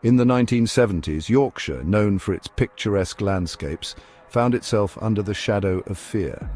In the 1970s, Yorkshire, known for its picturesque landscapes, found itself under the shadow of fear.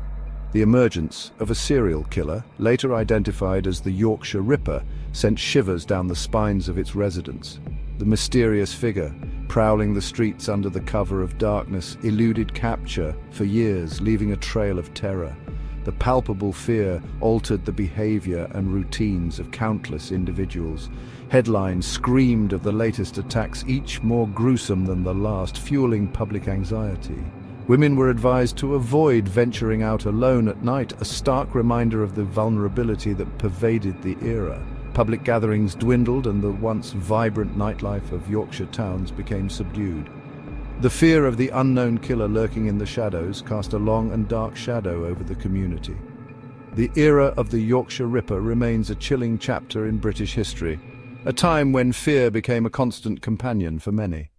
The emergence of a serial killer, later identified as the Yorkshire Ripper, sent shivers down the spines of its residents. The mysterious figure, prowling the streets under the cover of darkness, eluded capture for years, leaving a trail of terror. The palpable fear altered the behavior and routines of countless individuals. Headlines screamed of the latest attacks, each more gruesome than the last, fueling public anxiety. Women were advised to avoid venturing out alone at night, a stark reminder of the vulnerability that pervaded the era. Public gatherings dwindled and the once vibrant nightlife of Yorkshire towns became subdued. The fear of the unknown killer lurking in the shadows cast a long and dark shadow over the community. The era of the Yorkshire Ripper remains a chilling chapter in British history, a time when fear became a constant companion for many.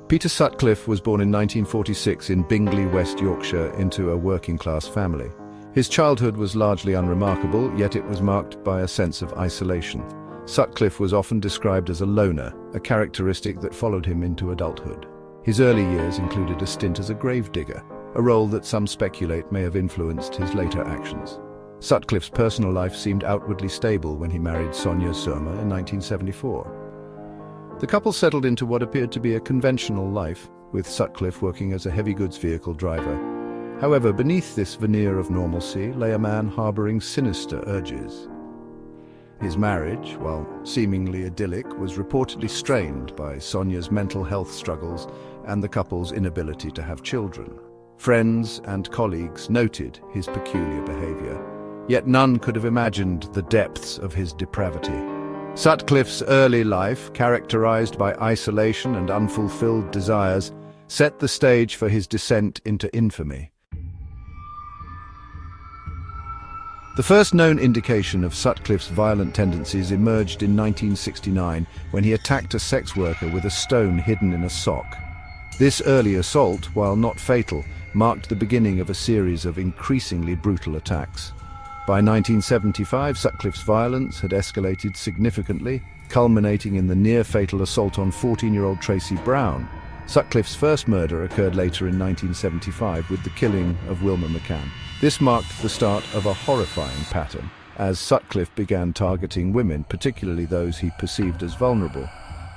Peter Sutcliffe was born in 1946 in Bingley, West Yorkshire, into a working-class family. His childhood was largely unremarkable, yet it was marked by a sense of isolation. Sutcliffe was often described as a loner, a characteristic that followed him into adulthood. His early years included a stint as a gravedigger, a role that some speculate may have influenced his later actions. Sutcliffe's personal life seemed outwardly stable when he married Sonia Surma in 1974. The couple settled into what appeared to be a conventional life, with Sutcliffe working as a heavy goods vehicle driver. However, beneath this veneer of normalcy lay a man harboring sinister urges. His marriage, while seemingly idyllic, was reportedly strained by Sonia's mental health struggles and the couple's inability to have children. Friends and colleagues noted his peculiar behavior, yet none could have imagined the depths of his depravity. Sutcliffe's early life, characterized by isolation and unfulfilled desires, set the stage for his descent into infamy. The first known indication of Sutcliffe's violent tendencies emerged in 1969 when he attacked a sex worker with a stone hidden in a sock. This early assault, while not fatal, marked the beginning of a series of increasingly brutal attacks. By 1975, Sutcliffe's violence had escalated significantly, culminating in the near-fatal assault on 14-year-old Tracy Brown. Sutcliffe's first murder occurred later in 1975 with the killing of Wilma McCann. This marked the start of a horrifying pattern, as Sutcliffe began targeting women, particularly those he perceived as vulnerable.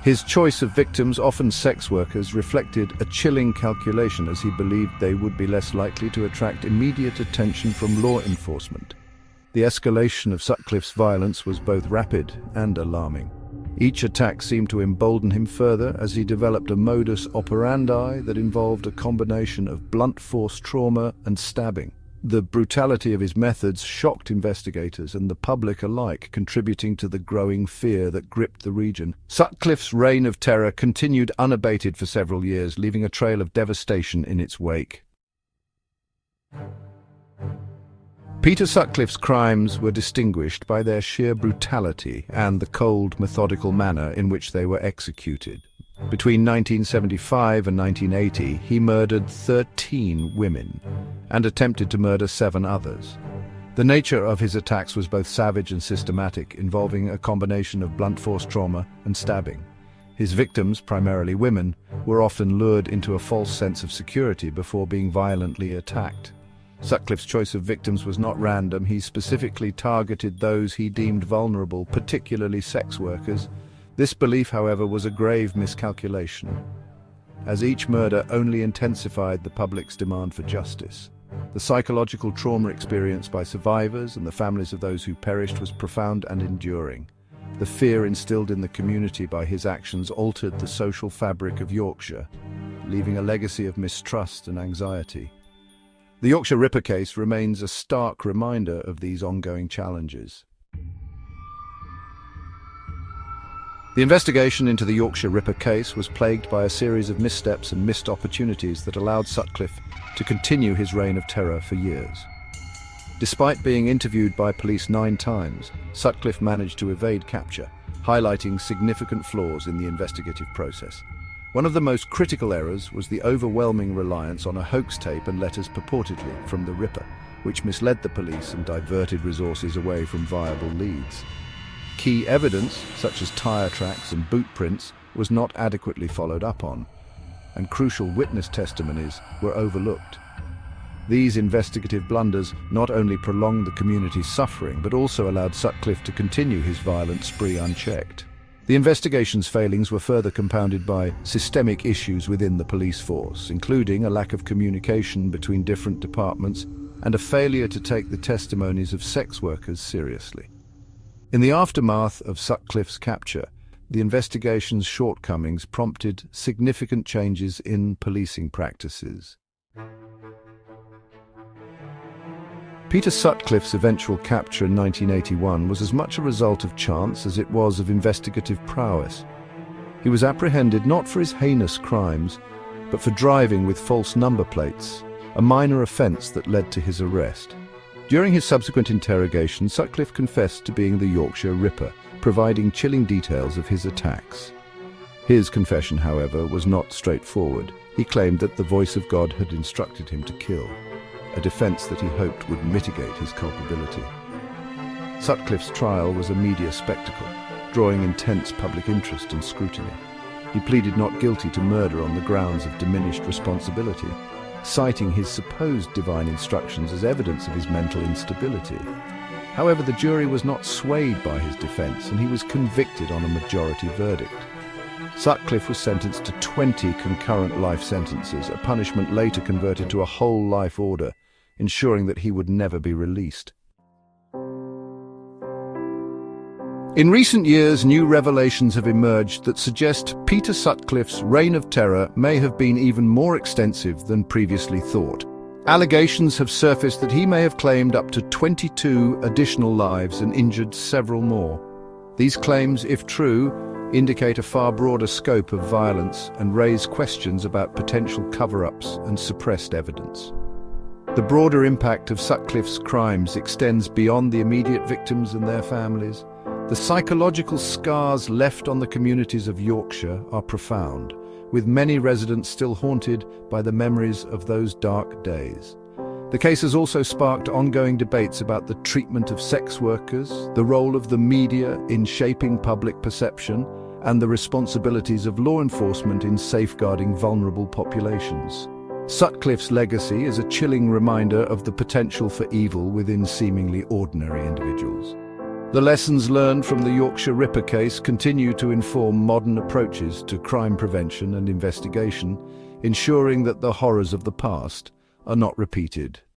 His choice of victims, often sex workers, reflected a chilling calculation, as he believed they would be less likely to attract immediate attention from law enforcement. The escalation of Sutcliffe's violence was both rapid and alarming. Each attack seemed to embolden him further as he developed a modus operandi that involved a combination of blunt force trauma and stabbing. The brutality of his methods shocked investigators and the public alike, contributing to the growing fear that gripped the region. Sutcliffe's reign of terror continued unabated for several years, leaving a trail of devastation in its wake. Peter Sutcliffe's crimes were distinguished by their sheer brutality and the cold, methodical manner in which they were executed. Between 1975 and 1980, he murdered 13 women and attempted to murder 7 others. The nature of his attacks was both savage and systematic, involving a combination of blunt force trauma and stabbing. His victims, primarily women, were often lured into a false sense of security before being violently attacked. Sutcliffe's choice of victims was not random. He specifically targeted those he deemed vulnerable, particularly sex workers. This belief, however, was a grave miscalculation, as each murder only intensified the public's demand for justice. The psychological trauma experienced by survivors and the families of those who perished was profound and enduring. The fear instilled in the community by his actions altered the social fabric of Yorkshire, leaving a legacy of mistrust and anxiety. The Yorkshire Ripper case remains a stark reminder of these ongoing challenges. The investigation into the Yorkshire Ripper case was plagued by a series of missteps and missed opportunities that allowed Sutcliffe to continue his reign of terror for years. Despite being interviewed by police 9 times, Sutcliffe managed to evade capture, highlighting significant flaws in the investigative process. One of the most critical errors was the overwhelming reliance on a hoax tape and letters purportedly from the Ripper, which misled the police and diverted resources away from viable leads. key evidence, such as tyre tracks and boot prints, was not adequately followed up on, and crucial witness testimonies were overlooked. These investigative blunders not only prolonged the community's suffering, but also allowed Sutcliffe to continue his violent spree unchecked. The investigation's failings were further compounded by systemic issues within the police force, including a lack of communication between different departments and a failure to take the testimonies of sex workers seriously. In the aftermath of Sutcliffe's capture, the investigation's shortcomings prompted significant changes in policing practices. Peter Sutcliffe's eventual capture in 1981 was as much a result of chance as it was of investigative prowess. He was apprehended not for his heinous crimes, but for driving with false number plates, a minor offence that led to his arrest. During his subsequent interrogation, Sutcliffe confessed to being the Yorkshire Ripper, providing chilling details of his attacks. His confession, however, was not straightforward. He claimed that the voice of God had instructed him to kill, a defense that he hoped would mitigate his culpability. Sutcliffe's trial was a media spectacle, drawing intense public interest and scrutiny. He pleaded not guilty to murder on the grounds of diminished responsibility, citing his supposed divine instructions as evidence of his mental instability. However, the jury was not swayed by his defense, and he was convicted on a majority verdict. Sutcliffe was sentenced to 20 concurrent life sentences, a punishment later converted to a whole life order, ensuring that he would never be released. In recent years, new revelations have emerged that suggest Peter Sutcliffe's reign of terror may have been even more extensive than previously thought. Allegations have surfaced that he may have claimed up to 22 additional lives and injured several more. These claims, if true, indicate a far broader scope of violence and raise questions about potential cover-ups and suppressed evidence. The broader impact of Sutcliffe's crimes extends beyond the immediate victims and their families. The psychological scars left on the communities of Yorkshire are profound, with many residents still haunted by the memories of those dark days. The case has also sparked ongoing debates about the treatment of sex workers, the role of the media in shaping public perception, and the responsibilities of law enforcement in safeguarding vulnerable populations. Sutcliffe's legacy is a chilling reminder of the potential for evil within seemingly ordinary individuals. The lessons learned from the Yorkshire Ripper case continue to inform modern approaches to crime prevention and investigation, ensuring that the horrors of the past are not repeated.